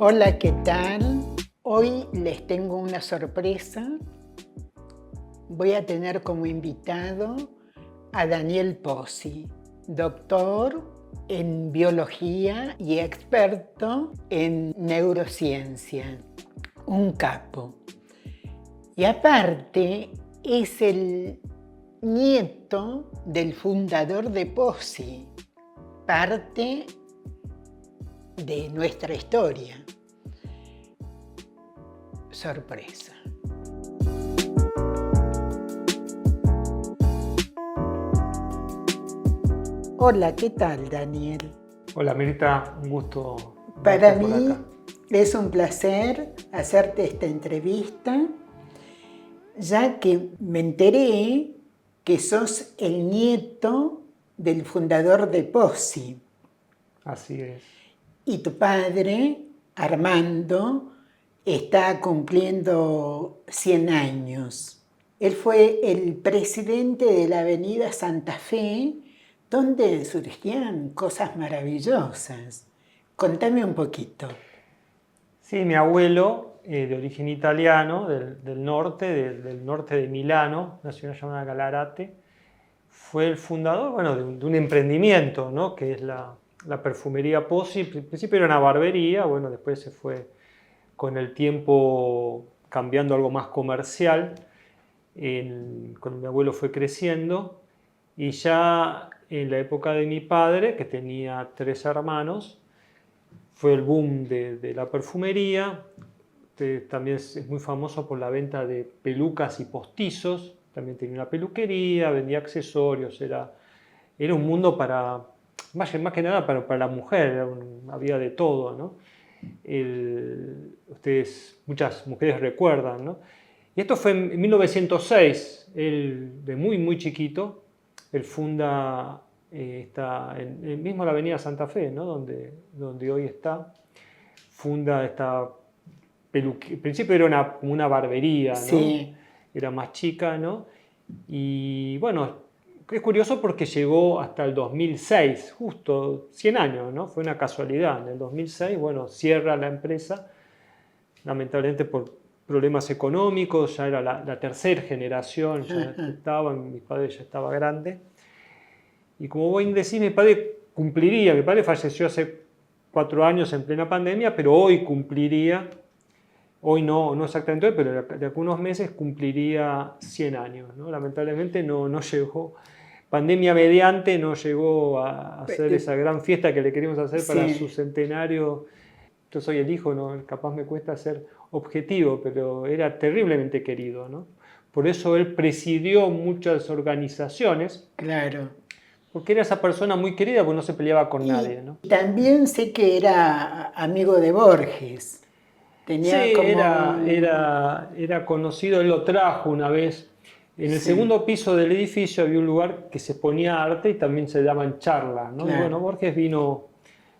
Hola, ¿qué tal? Hoy les tengo una sorpresa. Voy a tener como invitado a Daniel Pozzi, doctor en biología y experto en neurociencia, un capo. Y aparte es el nieto del fundador de Pozzi, parte de nuestra historia. Sorpresa. Hola, ¿qué tal, Daniel? Hola Mirta, un gusto Para verte por mí acá. es un placer hacerte esta entrevista, ya que me enteré que sos el nieto del fundador de Pozzi Así es. y tu padre, Armando, está cumpliendo 100 años. Él fue el presidente de la Avenida Santa Fe, donde surgían cosas maravillosas. Contame un poquito. Sí, mi abuelo, de origen italiano, del norte, del norte de Milano, una ciudad llamada Galarate, fue el fundador, bueno, de un emprendimiento, ¿no? Que es la perfumería Pozzi. Al principio era una barbería, bueno, después se fue con el tiempo cambiando a algo más comercial. Cuando mi abuelo fue creciendo, y ya en la época de mi padre, que tenía 3 hermanos, fue el boom de la perfumería. También es muy famoso por la venta de pelucas y postizos. También tenía una peluquería, vendía accesorios. Era un mundo más que nada para la mujer. Había de todo, ¿no? Muchas mujeres recuerdan, ¿no? Y esto fue en 1906. Él, de muy, muy chiquito, él funda mismo la avenida Santa Fe, ¿no? donde hoy está. Funda esta peluquería. Al principio era como una barbería, ¿no? Sí. Era más chica, ¿no? Y bueno, es curioso porque llegó hasta el 2006, justo 100 años, ¿no? Fue una casualidad. En el 2006, bueno, cierra la empresa, lamentablemente por problemas económicos. Ya era la tercera generación, mi padre ya estaba grande. Y como vos decís, mi padre falleció hace 4 años en plena pandemia, pero hoy cumpliría, hoy no exactamente hoy, pero de algunos meses cumpliría 100 años, ¿no? Lamentablemente no llegó, pandemia mediante, no llegó a hacer esa gran fiesta que le queríamos hacer para su Sí. centenario. Yo soy el hijo, ¿no? Capaz me cuesta ser objetivo, pero era terriblemente querido, ¿no? Por eso él presidió muchas organizaciones, Claro. porque era esa persona muy querida, porque no se peleaba con nadie, ¿no? Y también sé que era amigo de Borges. Sí, Tenía como... era conocido. Él lo trajo una vez. En el Sí, segundo piso del edificio había un lugar que se ponía arte y también se daban charlas, ¿no? Y bueno, claro. Borges vino,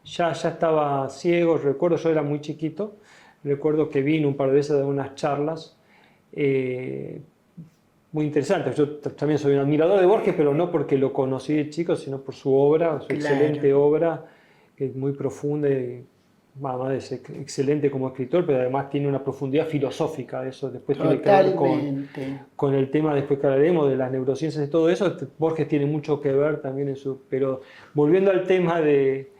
ya estaba ciego, recuerdo, yo era muy chiquito, recuerdo que vino un par de veces a dar unas charlas muy interesantes. Yo también soy un admirador de Borges, pero no porque lo conocí de chico, sino por su obra, su Claro. excelente obra, que es muy profunda y además es excelente como escritor, pero además tiene una profundidad filosófica. Eso después tiene que ver Totalmente. con el tema, después que hablaremos de las neurociencias y todo eso. Borges tiene mucho que ver también en su... Pero volviendo al tema de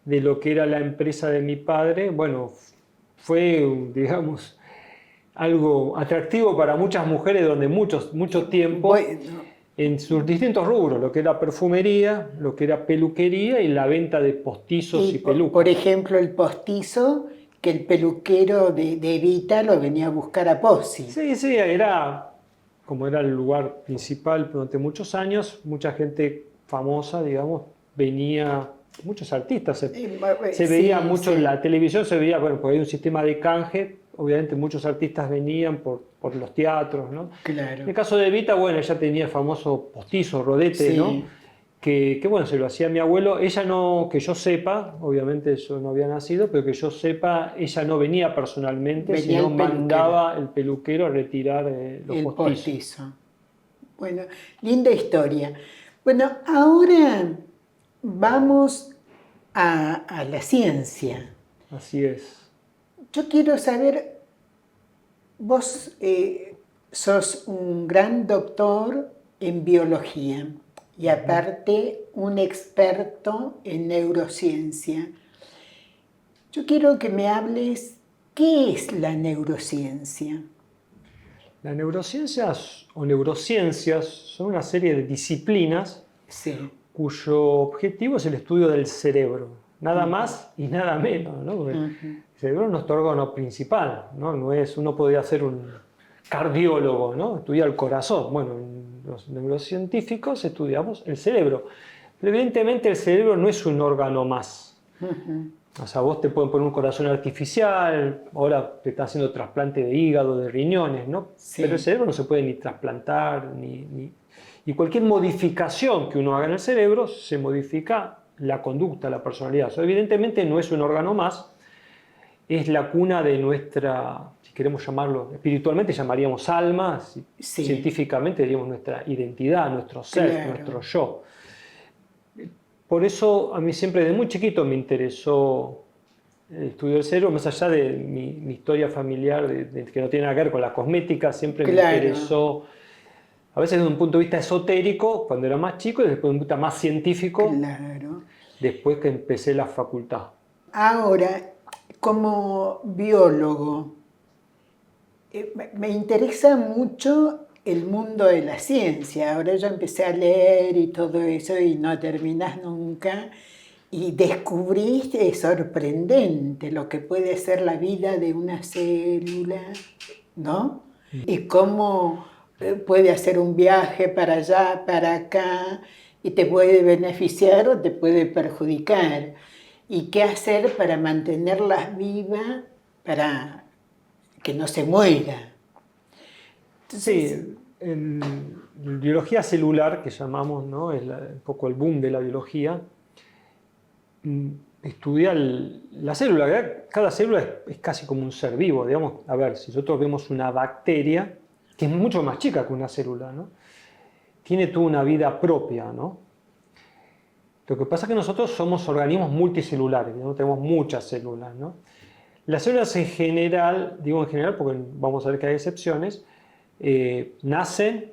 lo que era la empresa de mi padre, bueno, fue, digamos, algo atractivo para muchas mujeres donde mucho tiempo Bueno, en sus distintos rubros, lo que era perfumería, lo que era peluquería y la venta de postizos y y por pelucas. ejemplo el postizo, que el peluquero de Evita lo venía a buscar a Pozzi. Sí, sí, como era el lugar principal durante muchos años, mucha gente famosa, digamos, venía, muchos artistas, se veía Sí, mucho en sí, la televisión, se veía, bueno, porque hay un sistema de canje, obviamente muchos artistas venían por los teatros, ¿no? En claro. el caso de Evita, bueno, ella tenía el famoso postizo, rodete, ¿no? Sí, Que bueno, se lo hacía mi abuelo. Ella no, que yo sepa, obviamente yo no había nacido, pero que yo sepa, ella no venía personalmente, venía sino el peluquero, mandaba el peluquero a retirar los el postizos. postizo. Bueno, linda historia. Bueno, ahora vamos a la ciencia. Así es. Yo quiero saber, vos sos un gran doctor en biología y aparte un experto en neurociencia. Yo quiero que me hables, ¿qué es la neurociencia? Las neurociencias o neurociencias son una serie de disciplinas Sí. cuyo objetivo es el estudio del cerebro, nada más y nada menos, ¿no? Porque el cerebro es nuestro órgano principal, ¿no? No es, uno podría ser un cardiólogo, ¿no? Estudiar el corazón. Bueno, los neurocientíficos estudiamos el cerebro. Pero evidentemente el cerebro no es un órgano más. O sea, vos te pueden poner un corazón artificial, ahora te están haciendo trasplante de hígado, de riñones, ¿no? Sí. Pero el cerebro no se puede ni trasplantar, y cualquier modificación que uno haga en el cerebro se modifica la conducta, la personalidad. O sea, evidentemente no es un órgano más, es la cuna de nuestra, si queremos llamarlo, espiritualmente llamaríamos alma, Sí. científicamente diríamos nuestra identidad, nuestro ser, Claro. nuestro yo. Por eso a mí siempre desde muy chiquito me interesó el estudio del cerebro, más allá de mi historia familiar, que no tiene nada que ver con la cosmética, siempre me Claro. interesó, a veces desde un punto de vista esotérico, cuando era más chico, y después desde un punto de vista más científico, Claro. después que empecé la facultad. Ahora, como biólogo, me interesa mucho el mundo de la ciencia. Ahora yo empecé a leer y todo eso y no terminas nunca. Y descubrí, es sorprendente lo que puede ser la vida de una célula, ¿no? Y cómo puede hacer un viaje para allá, para acá, y te puede beneficiar o te puede perjudicar. Y qué hacer para mantenerlas vivas, para que no se muera. Entonces, Sí, en biología celular, que llamamos, ¿no? Es un poco el boom de la biología, estudia la célula. Cada célula es casi como un ser vivo, digamos. A ver, si nosotros vemos una bacteria, que es mucho más chica que una célula, ¿no? Tiene toda una vida propia, ¿no? Lo que pasa es que nosotros somos organismos multicelulares, ¿no? Tenemos muchas células, ¿no? Las células en general, digo en general porque vamos a ver que hay excepciones, nacen,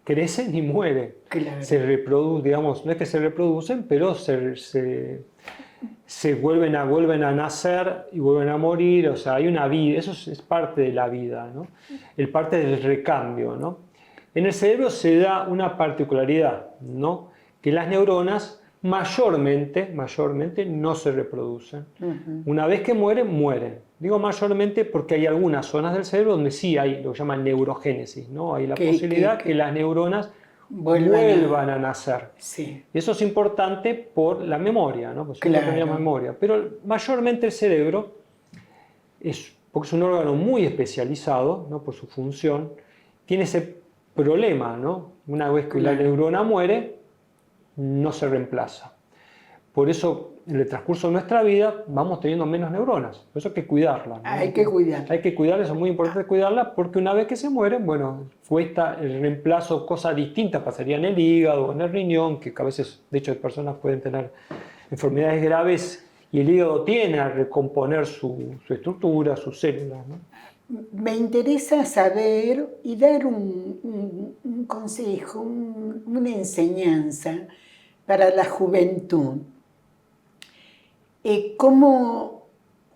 crecen y mueren. claro. Se reproducen, digamos, no es que se reproducen, pero se vuelven a nacer y vuelven a morir. O sea, hay una vida, eso es parte de la vida, ¿no? El parte del recambio, ¿no? En el cerebro se da una particularidad, ¿no? Que las neuronas mayormente no se reproducen. Una vez que mueren, mueren. Digo mayormente porque hay algunas zonas del cerebro donde sí hay lo que llaman neurogénesis, ¿no? Hay la posibilidad que las neuronas vuelvan a nacer. Sí. Y eso es importante por la memoria, ¿no? Porque Claro. tenemos memoria. Pero mayormente el cerebro, porque es un órgano muy especializado, ¿no? Por su función, tiene ese problema, ¿no? Una vez que la neurona muere, no se reemplaza. Por eso, en el transcurso de nuestra vida, vamos teniendo menos neuronas. Por eso hay que cuidarlas, ¿no? Hay que cuidarlas. Hay que cuidarlas, es muy importante cuidarlas, porque una vez que se mueren, bueno, cuesta el reemplazo, cosas distintas pasarían en el hígado o en el riñón, que a veces, de hecho, personas pueden tener enfermedades graves y el hígado tiene a recomponer su estructura, sus células, ¿no? Me interesa saber y dar un consejo, una enseñanza para la juventud. Cómo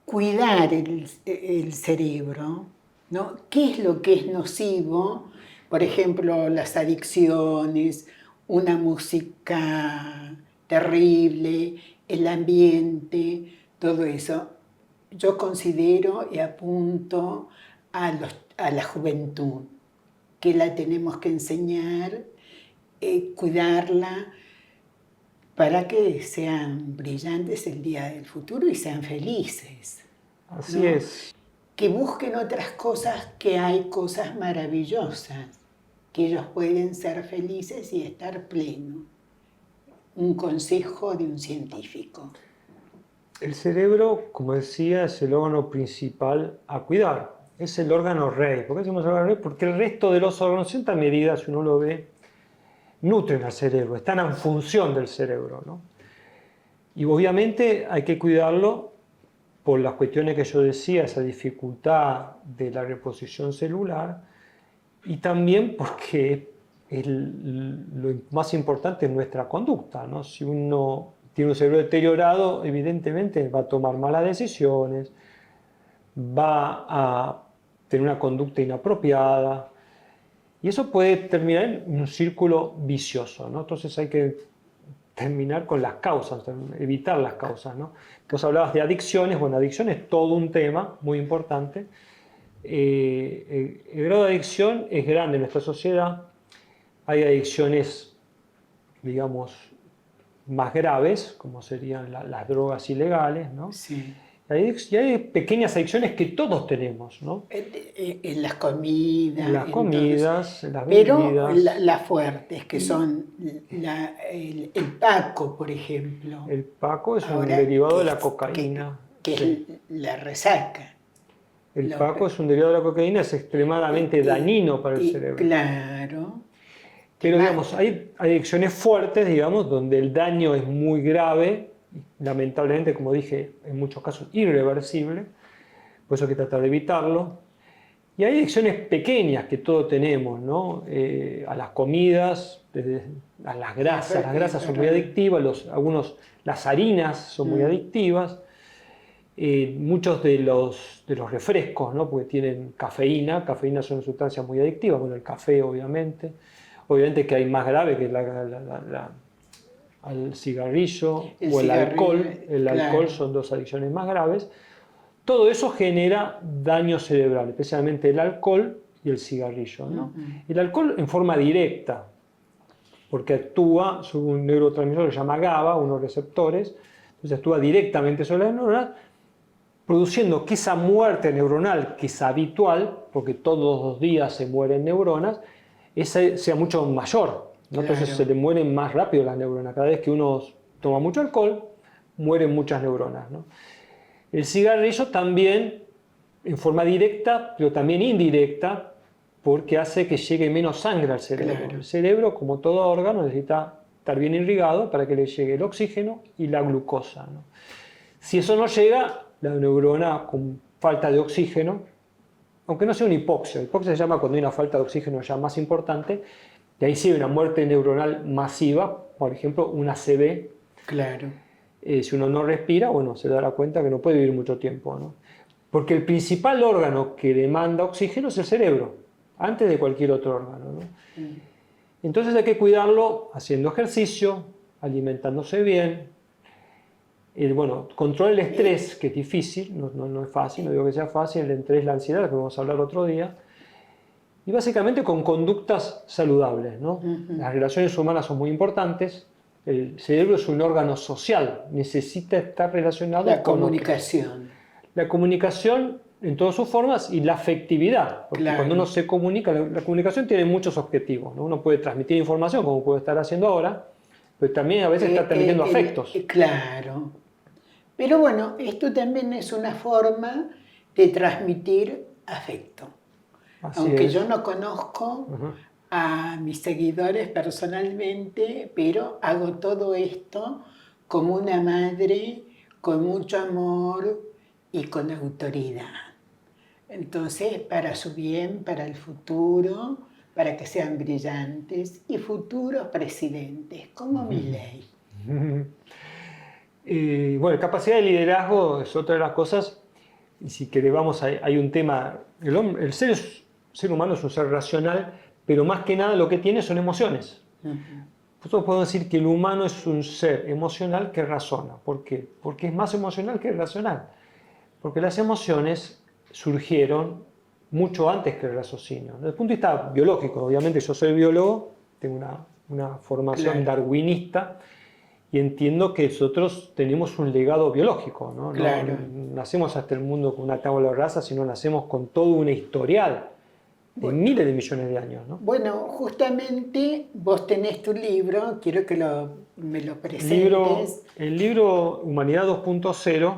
cuidar el cerebro, ¿no? ¿Qué es lo que es nocivo? Por ejemplo, las adicciones, una música terrible, el ambiente, todo eso. Yo considero y apunto a la juventud, que la tenemos que enseñar, cuidarla, para que sean brillantes el día del futuro y sean felices. Así ¿no? es. Que busquen otras cosas, que hay cosas maravillosas, que ellos pueden ser felices y estar plenos. Un consejo de un científico. El cerebro, como decía, es el órgano principal a cuidar. Es el órgano rey. ¿Por qué decimos el órgano rey? Porque el resto de los órganos, en cierta medida, si uno lo ve, nutren al cerebro, están en función del cerebro, ¿no? Y obviamente hay que cuidarlo por las cuestiones que yo decía, esa dificultad de la reposición celular, y también porque lo más importante es nuestra conducta, ¿no? Si uno tiene un cerebro deteriorado, evidentemente va a tomar malas decisiones, va a tener una conducta inapropiada, y eso puede terminar en un círculo vicioso, ¿no? Entonces hay que terminar con las causas, evitar las causas, ¿no? Vos hablabas de adicciones. Bueno, adicción es todo un tema muy importante. El grado de adicción es grande en nuestra sociedad. Hay adicciones, digamos, más graves, como serían las drogas ilegales, ¿no? Sí. Y hay pequeñas adicciones que todos tenemos, ¿no? En las comidas. En las comidas, en las pero bebidas. las fuertes, que son el Paco, por ejemplo. El Paco es un Ahora, derivado de la cocaína. Que Sí. es la resaca. El Paco es un derivado de la cocaína, es extremadamente dañino para el cerebro. Claro. Pero digamos, hay adicciones fuertes, digamos, donde el daño es muy grave, lamentablemente, como dije, en muchos casos irreversible, por eso hay que tratar de evitarlo. Y hay adicciones pequeñas que todos tenemos, ¿no? A las comidas, a las grasas son muy adictivas, las harinas son muy adictivas. Muchos de los refrescos, ¿no? Porque tienen cafeína son sustancias muy adictivas, bueno, el café obviamente que hay más grave que al cigarrillo o el alcohol. El alcohol son dos adicciones más graves. Todo eso genera daño cerebral, especialmente el alcohol y el cigarrillo, ¿no? El alcohol en forma directa, porque actúa sobre un neurotransmisor que se llama GABA, unos receptores, entonces actúa directamente sobre las neuronas, produciendo que esa muerte neuronal, que es habitual, porque todos los días se mueren neuronas, esa sea mucho mayor, ¿no? Claro. Entonces se le mueren más rápido las neuronas. Cada vez que uno toma mucho alcohol, mueren muchas neuronas, ¿no? El cigarrillo también, en forma directa, pero también indirecta, porque hace que llegue menos sangre al cerebro. Claro. El cerebro, como todo órgano, necesita estar bien irrigado para que le llegue el oxígeno y la glucosa, ¿no? Si eso no llega, la neurona con falta de oxígeno, aunque no sea una hipoxia se llama cuando hay una falta de oxígeno ya más importante, y ahí sí hay una muerte neuronal masiva, por ejemplo, una ACV. Claro. Si uno no respira, bueno, se dará cuenta que no puede vivir mucho tiempo, ¿no? Porque el principal órgano que demanda oxígeno es el cerebro, antes de cualquier otro órgano, ¿no? Entonces hay que cuidarlo haciendo ejercicio, alimentándose bien. Controlar el estrés, que es difícil, no es fácil, no digo que sea fácil, el estrés, la ansiedad, que vamos a hablar otro día. Y básicamente con conductas saludables, ¿no? Las relaciones humanas son muy importantes. El cerebro es un órgano social, necesita estar relacionado con la comunicación. La comunicación en todas sus formas y la afectividad, porque cuando uno se comunica, la comunicación tiene muchos objetivos, ¿no? Uno puede transmitir información, como puede estar haciendo ahora, pero también a veces está transmitiendo afectos. Claro. Pero bueno, esto también es una forma de transmitir afecto. Aunque yo no conozco a mis seguidores personalmente, pero hago todo esto como una madre, con mucho amor y con autoridad. Entonces, para su bien, para el futuro, para que sean brillantes y futuros presidentes, como Milei. Capacidad de liderazgo es otra de las cosas. Y si queremos, hay un tema. El ser humano es un ser racional, pero más que nada lo que tiene son emociones. Nosotros podemos decir que el humano es un ser emocional que razona. ¿Por qué? Porque es más emocional que racional. Porque las emociones surgieron mucho antes que el raciocinio. Desde el punto de vista biológico, obviamente yo soy biólogo, tengo una formación darwinista, y entiendo que nosotros tenemos un legado biológico, ¿no? Claro. No nacemos hasta el mundo con una tabla de raza, sino nacemos con todo un historial de miles de millones de años, ¿no? Bueno, justamente vos tenés tu libro, quiero que me lo presentes. El libro Humanidad 2.0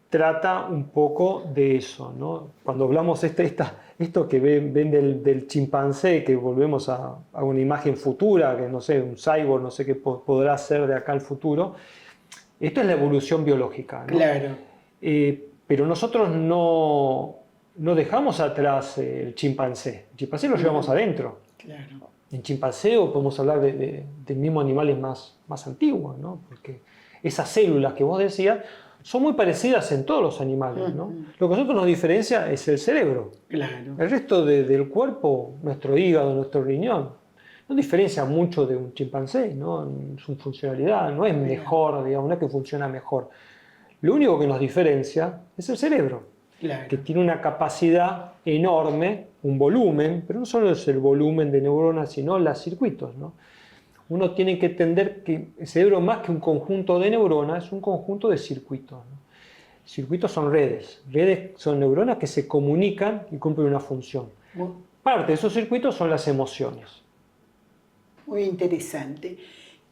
trata un poco de eso, ¿no? Cuando hablamos esto que ven del chimpancé, que volvemos a una imagen futura, que no sé, un cyborg, no sé qué podrá ser de acá al futuro, esto es la evolución biológica, ¿no? Claro. Pero nosotros no dejamos atrás el chimpancé. El chimpancé lo llevamos adentro. Claro. En chimpancé o podemos hablar de mismos animales más antiguos, ¿no? Porque esas células que vos decías son muy parecidas en todos los animales, ¿no? Lo que a nosotros nos diferencia es el cerebro. Claro. El resto del cuerpo, nuestro hígado, nuestro riñón, no diferencia mucho de un chimpancé, ¿no? En su funcionalidad, no es mejor, digamos, no es que funciona mejor. Lo único que nos diferencia es el cerebro, Claro. que tiene una capacidad enorme, un volumen, pero no solo es el volumen de neuronas, sino los circuitos, ¿no? Uno tiene que entender que el cerebro, más que un conjunto de neuronas, es un conjunto de circuitos, ¿no? Circuitos son redes. Redes son neuronas que se comunican y cumplen una función. Parte de esos circuitos son las emociones. Muy interesante.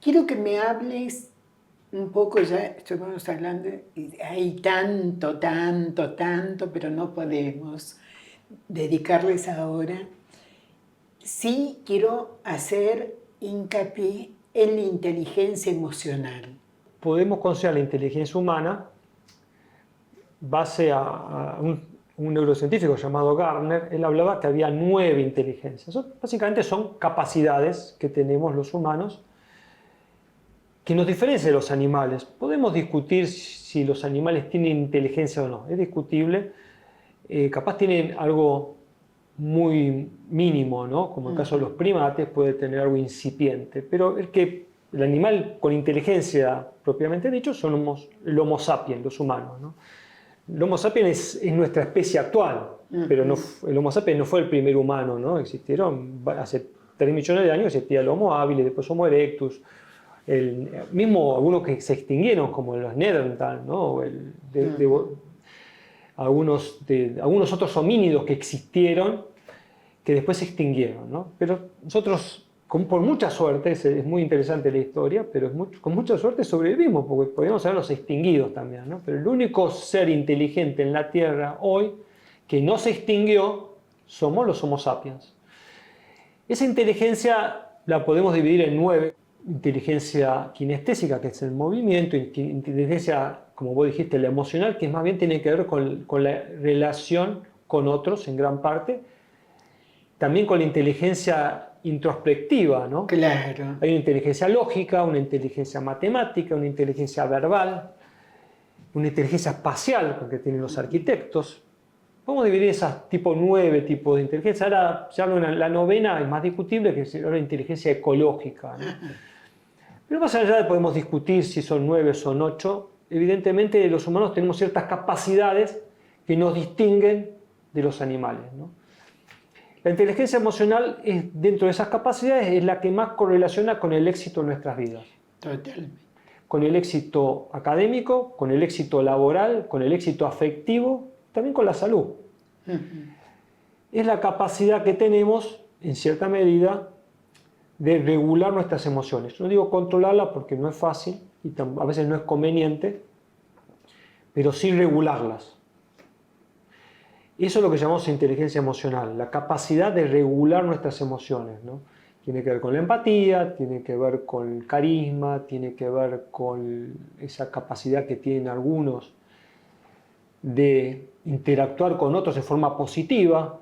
Quiero que me hables un poco, ya estuvimos hablando, y hay tanto, pero no podemos dedicarles ahora. Sí quiero hacer hincapié en la inteligencia emocional. Podemos considerar la inteligencia humana base a un neurocientífico llamado Gardner. Él hablaba que había 9 inteligencias. Básicamente son capacidades que tenemos los humanos que nos diferencian de los animales. Podemos discutir si los animales tienen inteligencia o no. Es discutible. Capaz tienen algo muy mínimo, ¿no? Como el caso de los primates, puede tener algo incipiente. Pero el animal con inteligencia propiamente dicho somos el Homo sapiens, los humanos, ¿no? El Homo sapiens es nuestra especie actual, pero el Homo sapiens no fue el primer humano, ¿no? Existieron hace 3 millones de años, existía el Homo habilis, después Homo erectus, mismo algunos que se extinguieron, como los Neandertal, ¿no? Algunos otros homínidos que existieron, que después se extinguieron, ¿no? Pero nosotros, por mucha suerte, es muy interesante la historia, pero con mucha suerte sobrevivimos, porque podríamos haberlos extinguidos también, ¿no? Pero el único ser inteligente en la Tierra hoy que no se extinguió somos los Homo sapiens. Esa inteligencia la podemos dividir en 9. Inteligencia kinestésica, que es el movimiento, inteligencia, como vos dijiste, la emocional, que más bien tiene que ver con la relación con otros en gran parte, también con la inteligencia introspectiva, ¿no? Claro. Hay una inteligencia lógica, una inteligencia matemática, una inteligencia verbal, una inteligencia espacial, porque tienen los arquitectos. Podemos dividir esas 9 tipos de inteligencia. Ahora se habla de la 9ª, es más discutible, que es la inteligencia ecológica, ¿no? Pero más allá podemos discutir si son 9 o son 8. Evidentemente los humanos tenemos ciertas capacidades que nos distinguen de los animales, ¿no? La inteligencia emocional, dentro de esas capacidades, es la que más correlaciona con el éxito de nuestras vidas. Totalmente. Con el éxito académico, con el éxito laboral, con el éxito afectivo, también con la salud. Es la capacidad que tenemos, en cierta medida, de regular nuestras emociones. No digo controlarlas porque no es fácil y a veces no es conveniente, pero sí regularlas. Eso es lo que llamamos inteligencia emocional, la capacidad de regular nuestras emociones, ¿no? Tiene que ver con la empatía, tiene que ver con el carisma, tiene que ver con esa capacidad que tienen algunos de interactuar con otros de forma positiva,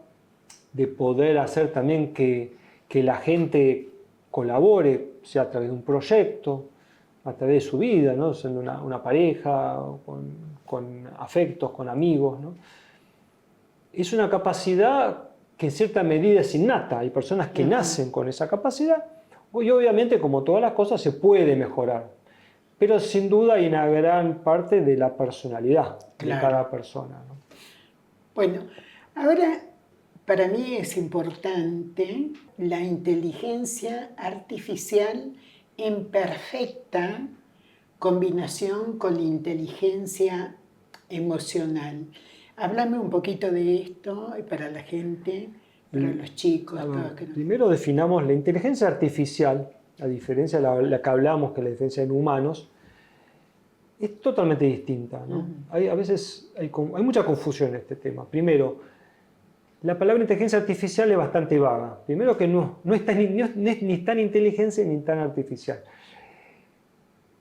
de poder hacer también que la gente colabore, sea a través de un proyecto, a través de su vida, ¿no? Siendo una pareja, con afectos, con amigos, ¿no? Es una capacidad que en cierta medida es innata. Hay personas que nacen con esa capacidad y obviamente, como todas las cosas, se puede mejorar. Pero sin duda hay una gran parte de la personalidad de cada persona, ¿no? Bueno, ahora para mí es importante la inteligencia artificial en perfecta combinación con la inteligencia emocional. Háblame un poquito de esto para la gente, para los chicos. Primero definamos la inteligencia artificial, a diferencia de la que hablamos, que es la diferencia en humanos, es totalmente distinta, ¿no? A veces hay mucha confusión en este tema. Primero, la palabra inteligencia artificial es bastante vaga. Primero que no es ni tan inteligencia ni tan artificial.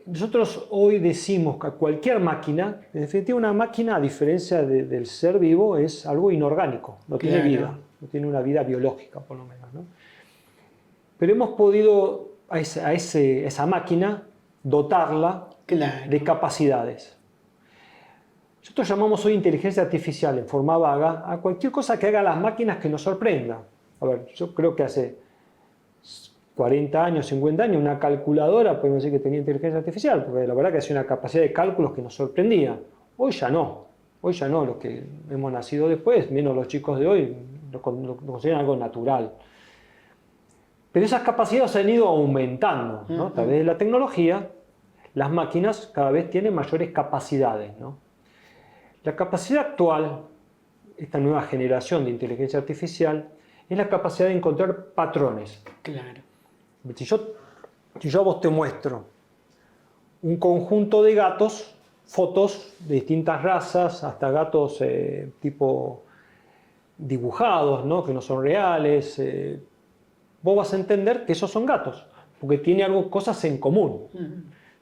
nosotros hoy decimos que cualquier máquina, en definitiva una máquina, a diferencia del ser vivo, es algo inorgánico, no tiene vida, no tiene una vida biológica por lo menos, ¿no? Pero hemos podido a esa máquina dotarla de capacidades. Nosotros llamamos hoy inteligencia artificial en forma vaga a cualquier cosa que haga las máquinas que nos sorprenda. A ver, yo creo que hace 40 años, 50 años, una calculadora podemos decir que tenía inteligencia artificial, porque la verdad que hacía una capacidad de cálculos que nos sorprendía. Hoy ya no, los que hemos nacido después, menos los chicos de hoy, lo consideran algo natural. Pero esas capacidades han ido aumentando, ¿no? A través de la tecnología, las máquinas cada vez tienen mayores capacidades, ¿no? La capacidad actual, esta nueva generación de inteligencia artificial, es la capacidad de encontrar patrones. Claro. Si yo a vos te muestro un conjunto de gatos, fotos de distintas razas, hasta gatos tipo dibujados, ¿no? Que no son reales, vos vas a entender que esos son gatos, porque tienen cosas en común.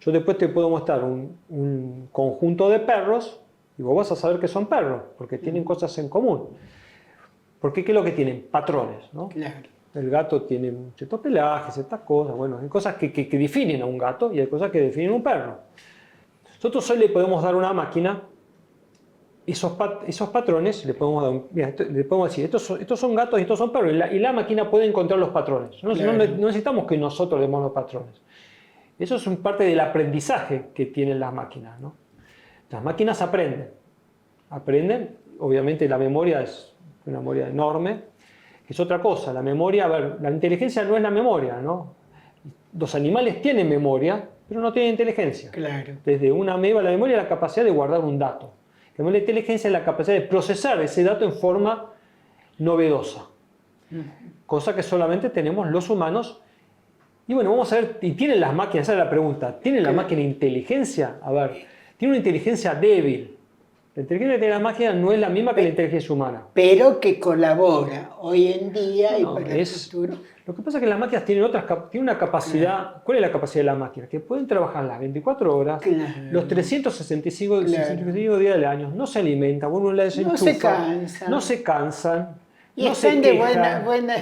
Yo después te puedo mostrar un conjunto de perros y vos vas a saber que son perros, porque tienen cosas en común. Porque ¿qué es lo que tienen? Patrones, ¿no? Claro. El gato tiene ciertos pelajes, ciertas cosas, bueno, hay cosas que definen a un gato y hay cosas que definen a un perro. Nosotros hoy le podemos dar a una máquina esos patrones, le podemos dar le podemos decir, estos son gatos y estos son perros, y la máquina puede encontrar los patrones. No necesitamos que nosotros demos los patrones. Eso es parte del aprendizaje que tienen las máquinas, ¿no? Las máquinas aprenden, obviamente la memoria es una memoria enorme, que es otra cosa. La memoria, a ver, la inteligencia no es la memoria, ¿no? Los animales tienen memoria, pero no tienen inteligencia. Claro. Desde una ameba, la memoria es la capacidad de guardar un dato. La inteligencia es la capacidad de procesar ese dato en forma novedosa. Cosa que solamente tenemos los humanos. Y bueno, vamos a ver, ¿y tienen las máquinas? Esa es la pregunta. ¿Tienen la máquina inteligencia? A ver, tiene una inteligencia débil. La inteligencia de la máquina no es la misma que la inteligencia humana. Pero que colabora hoy en día y para el futuro. Lo que pasa es que las máquinas tienen una capacidad. Claro. ¿Cuál es la capacidad de las máquinas? Que pueden trabajar las 24 horas, claro, los 365 días del año, no se alimentan, uno les desenchufa, no se cansan, y no están se de quejan, buena.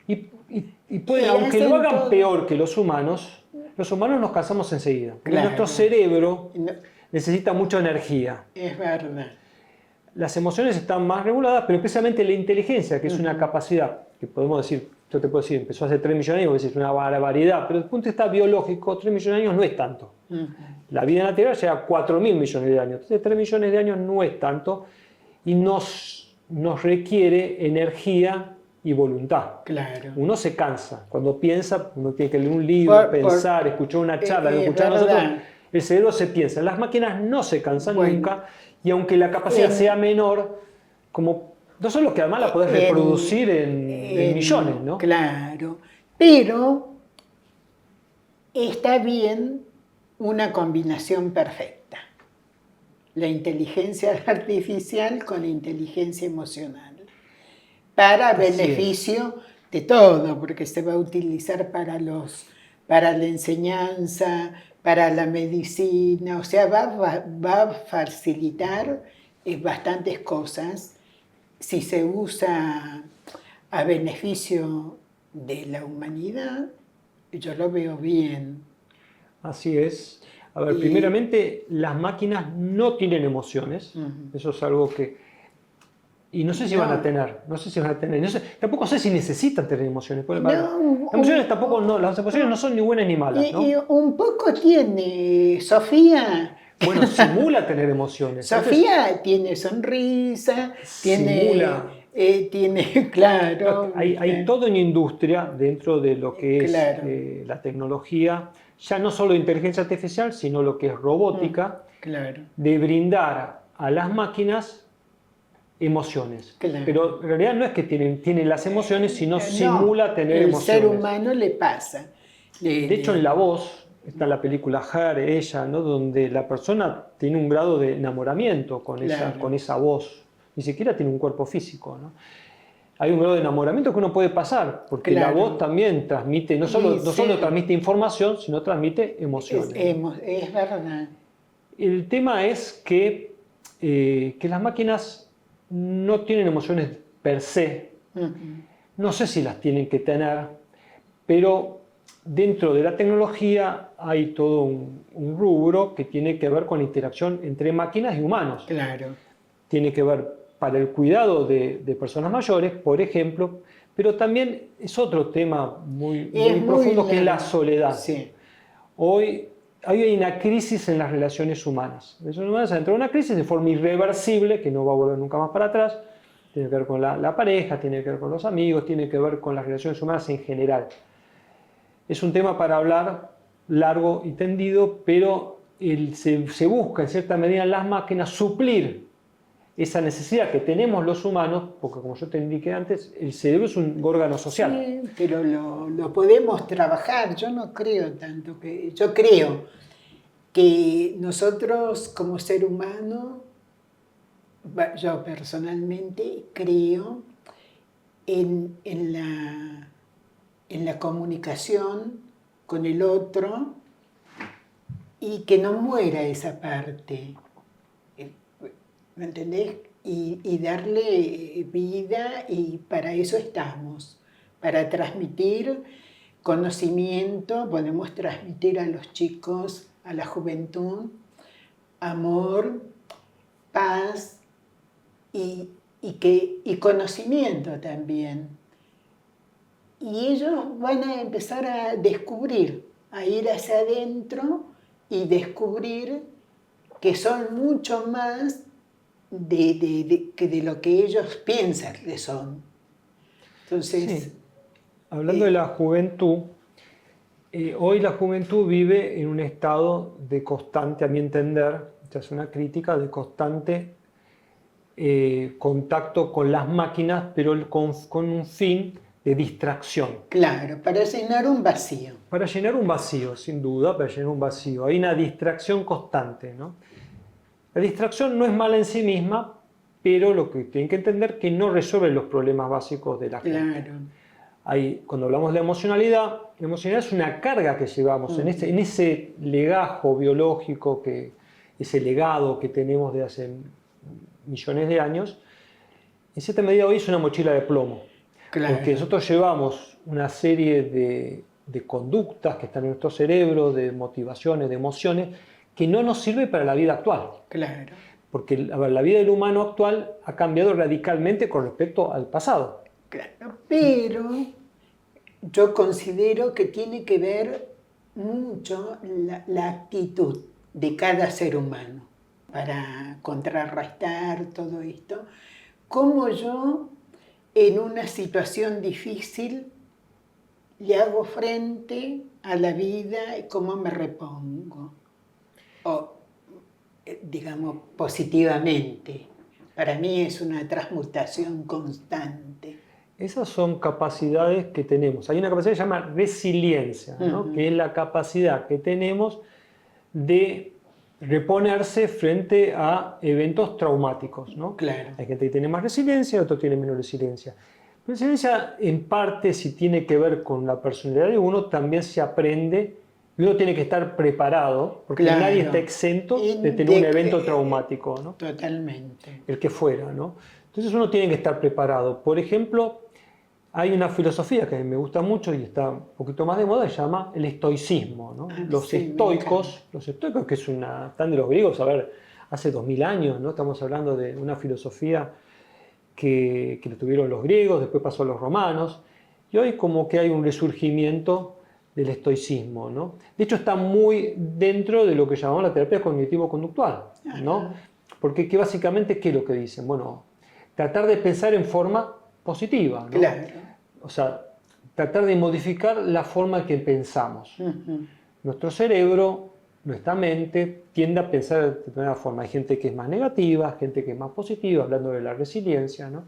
Y pueden, aunque lo hagan todo peor que los humanos nos cansamos enseguida. Porque claro, nuestro cerebro necesita mucha energía. Es verdad. Las emociones están más reguladas, pero especialmente la inteligencia, que es una capacidad que podemos decir, yo te puedo decir, empezó hace 3 millones de años, es una barbaridad, pero desde el punto de vista biológico, 3 millones de años no es tanto. La vida en la Tierra llega a 4.000 millones de años, entonces 3 millones de años no es tanto y nos requiere energía y voluntad. Claro. Uno se cansa, cuando piensa, uno tiene que leer un libro, pensar, escuchar una charla, escuchar a nosotros, el cerebro se piensa. Las máquinas no se cansan nunca, y aunque la capacidad sea menor, como no son los que además la podés reproducir en millones, ¿no? Claro, pero está bien una combinación perfecta. La inteligencia artificial con la inteligencia emocional. Para beneficio de todo, porque se va a utilizar para la enseñanza, para la medicina, o sea, va a facilitar bastantes cosas si se usa a beneficio de la humanidad. Yo lo veo bien. Así es. A ver, primeramente, las máquinas no tienen emociones. Eso es algo que... Y no sé si van a tener, tampoco sé si necesitan tener emociones. Las emociones tampoco las emociones no son ni buenas ni malas, ¿no? Y un poco tiene Sofía. Bueno, simula tener emociones. Sofía tiene sonrisa, tiene, claro. Hay toda una industria dentro de lo que es la tecnología, ya no solo de inteligencia artificial, sino lo que es robótica, de brindar a las máquinas emociones. Claro. Pero en realidad no es que tienen las emociones, sino simula tener emociones. El ser humano le pasa. De hecho, en La Voz está la película Her, ella, ¿no? Donde la persona tiene un grado de enamoramiento con esa voz. Ni siquiera tiene un cuerpo físico, ¿no? hay un grado de enamoramiento que uno puede pasar, porque la voz también transmite, no solo transmite información, sino transmite emociones. Es verdad. El tema es que las máquinas no tienen emociones per se. No sé si las tienen que tener, pero dentro de la tecnología hay todo un rubro que tiene que ver con la interacción entre máquinas y humanos. Claro. Tiene que ver para el cuidado de personas mayores, por ejemplo, pero también es otro tema muy profundo que es la soledad. Sí. Hoy hay una crisis en las relaciones humanas. Las relaciones humanas han entrado en una crisis de forma irreversible, que no va a volver nunca más para atrás. Tiene que ver con la pareja, tiene que ver con los amigos, tiene que ver con las relaciones humanas en general. Es un tema para hablar largo y tendido, pero se busca en cierta medida en las máquinas suplir esa necesidad que tenemos los humanos, porque como yo te indiqué antes, el cerebro es un órgano social. Sí, pero lo podemos trabajar. Yo no creo tanto que... Yo creo que nosotros como ser humano, yo personalmente creo en la comunicación con el otro y que no muera esa parte. ¿Me entendés? Y darle vida, y para eso estamos, para transmitir conocimiento. Podemos transmitir a los chicos, a la juventud, amor, paz y conocimiento también. Y ellos van a empezar a descubrir, a ir hacia adentro y descubrir que son mucho más de lo que ellos piensan que son. Entonces, sí. Hablando de la juventud, hoy la juventud vive en un estado de constante, a mi entender, esta es una crítica, de constante contacto con las máquinas, pero con un fin de distracción. Claro, para llenar un vacío. Para llenar un vacío, sin duda, para llenar un vacío. Hay una distracción constante, ¿no? La distracción no es mala en sí misma, pero lo que tienen que entender es que no resuelve los problemas básicos de la gente. Claro. Cuando hablamos de la emocionalidad es una carga que llevamos en ese legajo biológico, ese legado que tenemos de hace millones de años. En cierta medida hoy es una mochila de plomo. Claro. Porque nosotros llevamos una serie de conductas que están en nuestro cerebro, de motivaciones, de emociones, que no nos sirve para la vida actual. Claro. Porque la vida del humano actual ha cambiado radicalmente con respecto al pasado. Claro, pero yo considero que tiene que ver mucho la actitud de cada ser humano para contrarrestar todo esto. Cómo yo, en una situación difícil, le hago frente a la vida y cómo me repongo. O, digamos, positivamente. Para mí es una transmutación constante. Esas son capacidades que tenemos. Hay una capacidad que se llama resiliencia, ¿no? Que es la capacidad que tenemos de reponerse frente a eventos traumáticos, ¿no? Claro. Hay gente que tiene más resiliencia, otros tienen menos resiliencia. La resiliencia, en parte, si tiene que ver con la personalidad de uno, también se aprende. Y uno tiene que estar preparado, porque nadie está exento de tener un evento traumático, ¿no? Totalmente. El que fuera, ¿no? Entonces uno tiene que estar preparado. Por ejemplo, hay una filosofía que a mí me gusta mucho y está un poquito más de moda, se llama el estoicismo, ¿no? Los estoicos, que están de los griegos, a ver, hace 2000 años, ¿no? Estamos hablando de una filosofía que lo tuvieron los griegos, después pasó a los romanos, y hoy como que hay un resurgimiento del estoicismo, ¿no? De hecho está muy dentro de lo que llamamos la terapia cognitivo-conductual, ¿no? Porque básicamente, ¿qué es lo que dicen? Bueno, tratar de pensar en forma positiva, ¿no? Claro. O sea, tratar de modificar la forma en que pensamos. Nuestro cerebro, nuestra mente, tiende a pensar de determinada forma. Hay gente que es más negativa, gente que es más positiva, hablando de la resiliencia, ¿no?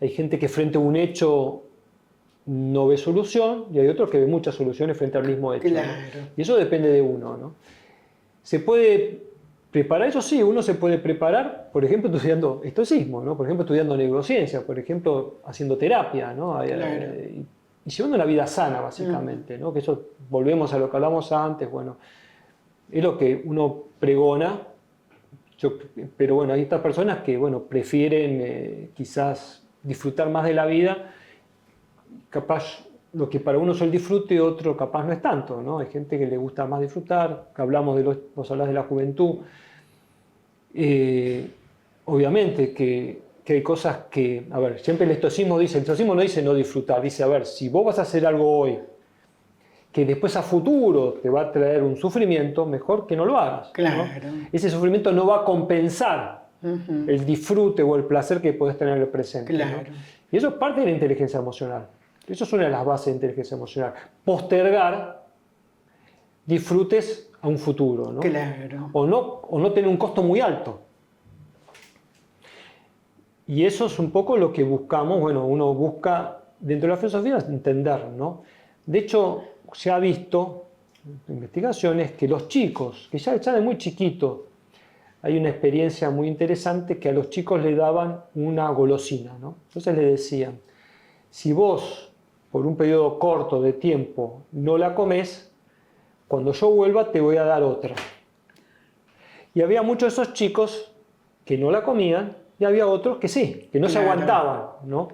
Hay gente que frente a un hecho no ve solución, y hay otros que ven muchas soluciones frente al mismo hecho. Claro. ¿No? Y eso depende de uno, ¿no? Se puede Preparar eso sí, uno se puede preparar, por ejemplo, estudiando estoicismo, ¿no? Por ejemplo, estudiando neurociencia, por ejemplo, haciendo terapia, ¿no? Claro. Y llevando una vida sana, básicamente, ¿no? Que eso, volvemos a lo que hablamos antes, bueno, es lo que uno pregona, pero bueno, hay estas personas que, bueno, prefieren quizás disfrutar más de la vida, capaz lo que para uno es el disfrute, otro capaz no es tanto, ¿no? Hay gente que le gusta más disfrutar, que hablamos vos hablás de la juventud. Obviamente que hay cosas que, a ver, siempre el estoicismo no dice no disfrutar, dice, a ver, si vos vas a hacer algo hoy que después a futuro te va a traer un sufrimiento, mejor que no lo hagas. Claro. ¿No? Ese sufrimiento no va a compensar el disfrute o el placer que podés tener en el presente. Claro. ¿No? Y eso es parte de la inteligencia emocional. Eso es una de las bases de inteligencia emocional. Postergar disfrutes a un futuro, ¿no? Claro. O no tener un costo muy alto. Y eso es un poco lo que buscamos, bueno, uno busca dentro de la filosofía entender, ¿no? De hecho, se ha visto en investigaciones que los chicos, que ya de muy chiquitos, hay una experiencia muy interesante que a los chicos le daban una golosina, ¿no? Entonces le decían, si vos por un periodo corto de tiempo no la comes, cuando yo vuelva te voy a dar otra. Y había muchos de esos chicos que no la comían y había otros que sí, que no se aguantaban, ¿no?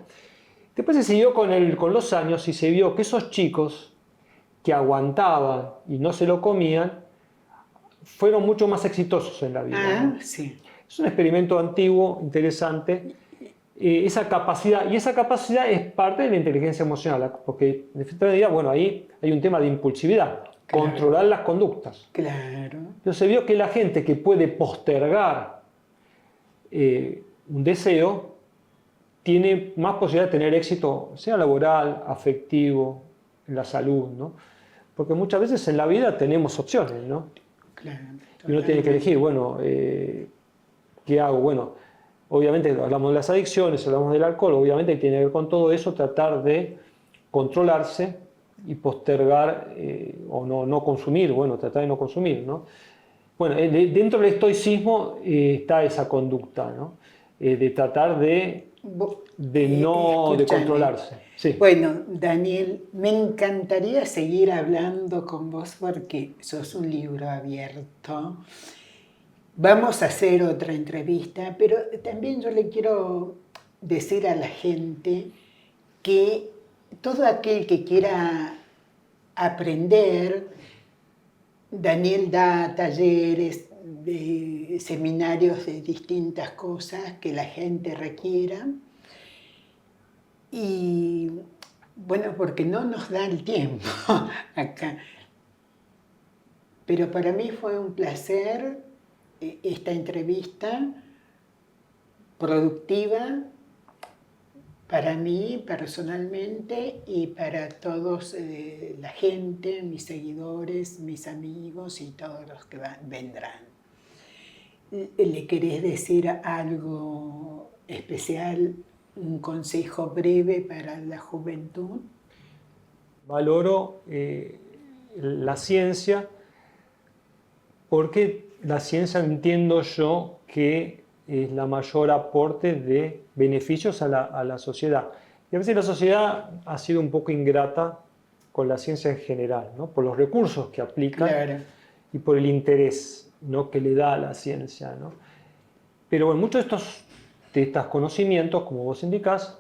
Después se siguió con los años y se vio que esos chicos que aguantaban y no se lo comían fueron mucho más exitosos en la vida. ¿No? Sí. Es un experimento antiguo, interesante. Esa capacidad es parte de la inteligencia emocional, porque en definitiva, bueno, ahí hay un tema de impulsividad, controlar las conductas. Claro. Entonces se vio que la gente que puede postergar un deseo tiene más posibilidad de tener éxito, sea laboral, afectivo, en la salud, ¿no? Porque muchas veces en la vida tenemos opciones, ¿no? Claro, y uno tiene que elegir, bueno, ¿qué hago? Bueno, obviamente hablamos de las adicciones, hablamos del alcohol, obviamente tiene que ver con todo eso, tratar de controlarse y postergar o no consumir, bueno, tratar de no consumir, ¿no? Bueno, dentro del estoicismo está esa conducta, ¿no? De tratar de controlarse. Sí. Bueno, Daniel, me encantaría seguir hablando con vos porque sos un libro abierto. Vamos a hacer otra entrevista, pero también yo le quiero decir a la gente que todo aquel que quiera aprender, Daniel da talleres, seminarios de distintas cosas que la gente requiera. Y bueno, porque no nos da el tiempo acá. Pero para mí fue un placer esta entrevista productiva para mí personalmente y para todos la gente, mis seguidores, mis amigos y todos los que vendrán. ¿Le querés decir algo especial, un consejo breve para la juventud? Valoro la ciencia porque la ciencia entiendo yo que es la mayor aporte de beneficios a la sociedad. Y a veces la sociedad ha sido un poco ingrata con la ciencia en general, ¿no? Por los recursos que aplican y por el interés, ¿no? que le da a la ciencia, ¿no? Pero bueno, muchos de estos conocimientos, como vos indicás,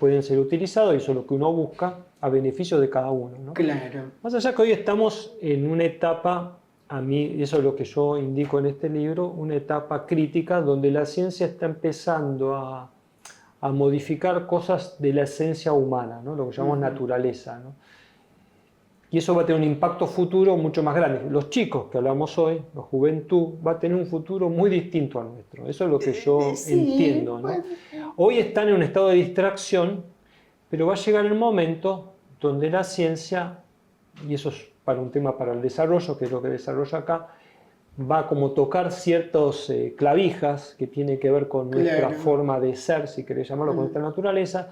pueden ser utilizados, y eso es lo que uno busca, a beneficio de cada uno, ¿no? Claro. Más allá que hoy estamos en una etapa, a mí, eso es lo que yo indico en este libro, una etapa crítica donde la ciencia está empezando a modificar cosas de la esencia humana, ¿no? Lo que llamamos naturaleza, ¿no? Y eso va a tener un impacto futuro mucho más grande. Los chicos que hablamos hoy, la juventud, va a tener un futuro muy distinto al nuestro. Eso es lo que yo entiendo, ¿no? Bueno. Hoy están en un estado de distracción, pero va a llegar el momento donde la ciencia, y eso es para un tema para el desarrollo, que es lo que desarrolla acá, va a como tocar ciertas clavijas que tienen que ver con nuestra forma de ser, si querés llamarlo, con nuestra naturaleza,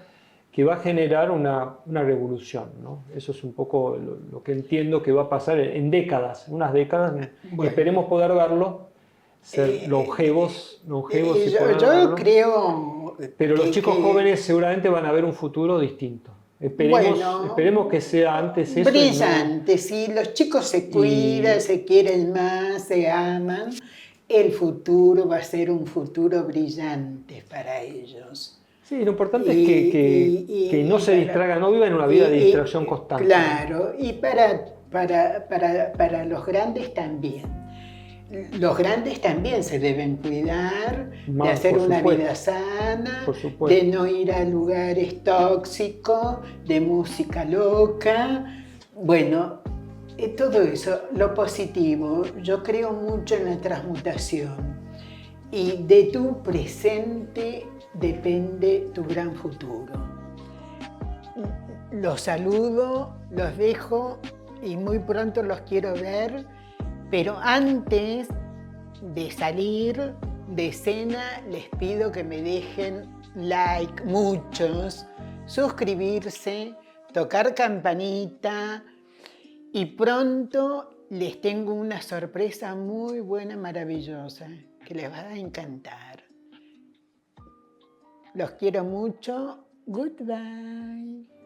que va a generar una revolución, ¿no? Eso es un poco lo que entiendo que va a pasar en décadas, unas décadas. Bueno. Esperemos poder verlo, ser longevos y poder yo lograrlo. creo Pero los chicos que jóvenes seguramente van a ver un futuro distinto. bueno, Esperemos que sea antes eso. brillante, si los chicos se cuidan, se quieren más, se aman, el futuro va a ser un futuro brillante para ellos. Sí, lo importante es que no se distraigan, no vivan una vida de distracción constante. Claro, y para los grandes también. Los grandes también se deben cuidar de hacer una vida sana, de no ir a lugares tóxicos, de música loca. Bueno, todo eso, lo positivo. Yo creo mucho en la transmutación y de tu presente depende tu gran futuro. Los saludo, los dejo y muy pronto los quiero ver. Pero antes de salir de cena, les pido que me dejen like, muchos, suscribirse, tocar campanita y pronto les tengo una sorpresa muy buena, maravillosa, que les va a encantar. Los quiero mucho. Goodbye.